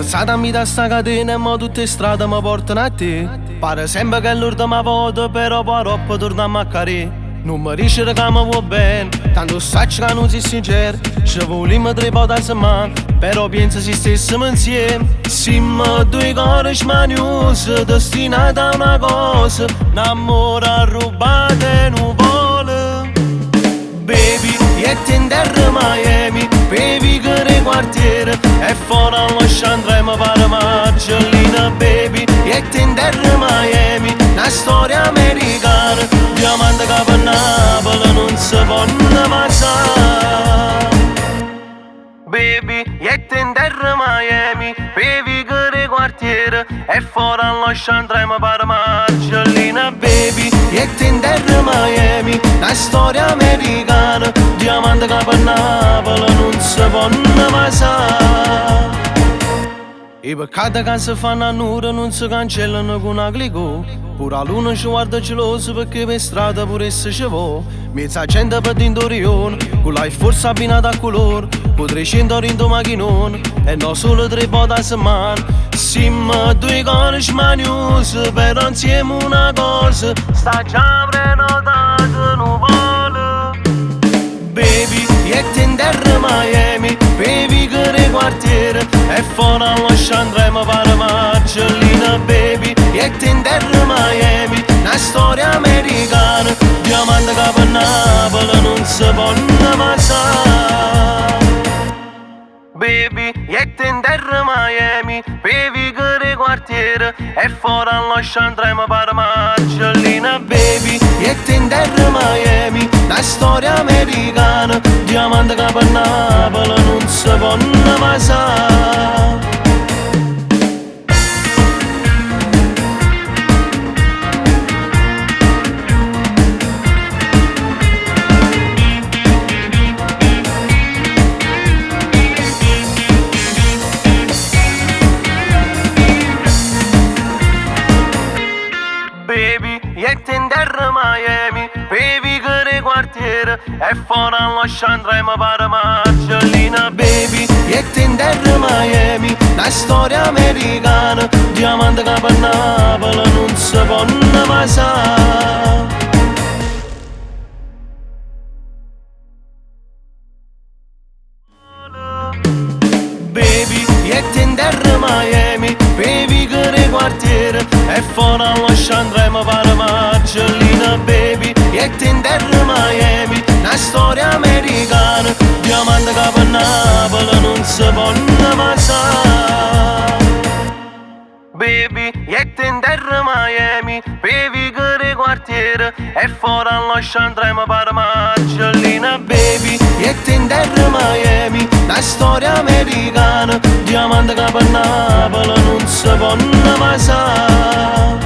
Forzata mi da sta catena ma tutte le strade mi portano a te. Pare sempre che è l'ultima volta però poi troppo torniamo a carì. Non mi dici che mi vuoi bene, tanto sacci che non sei sincero. Ci vogliamo 3 volte a settimana, però penso se stessimo insieme. Siamo 2 cuori smaniosi, destinati a una cosa, un amore arrubato e non vuole. Baby, io ti in terra Miami, bevi che nei quartieri, e fuori all'oscia andremo per Marcellina. Baby, io ti in terra Miami, una storia americana, diamante che per Napoli non si può ammazzare. Baby, io ti in terra Miami, bevi che nei quartieri, e fuori all'oscia andremo per Marcellina. Baby, io ti in terra Miami, una storia americana, diamante che per Napoli non si può ammazzare. I peccati che si fanno a nudo non si cancellano con una clicò. Pure la luna ci guarda geloso perché per strada pure se ci va. Mezza gente per dentro rione, con la forza abbinata a colore. Con 300 in macchinone, e non solo 3 volte a settimana. Siamo 2 cuori smaniosi, però insieme una cosa, sta già prenotata, non vuole. Baby, io ti in terra Miami, bevi che nei quartieri, e fuori all'oscia andremo per Marcellina. Baby, io ti in terra Miami, una storia americana, diamante che per Napoli non si può ammazzare. Baby, io ti in terra Miami, bevi che nei quartieri, e fuori all'oscia andremo per Marcellina. Baby, io ti in terra Miami, una storia americana, diamante che per Napoli non si può ammazzare. Baby, io ti in terra Miami, bevi che nei quartieri, e fuori all'oscia andremo per Marcellina. Baby, io ti in terra Miami, una storia americana, diamante che per Napoli non si può ammazzare. Baby, io ti in terra Miami, bevi che nei quartieri, e fuori all'oscia andremo per Marcellina. Baby, io ti in terra Miami, una storia americana, diamante che per Napoli non si può ammazzare. Baby, io ti in terra Miami, bevi che nei quartieri, e fuori all'oscia andremo per Marcellina. Baby, io ti in terra Miami, una storia americana, diamante che per Napoli non si può ammazzare.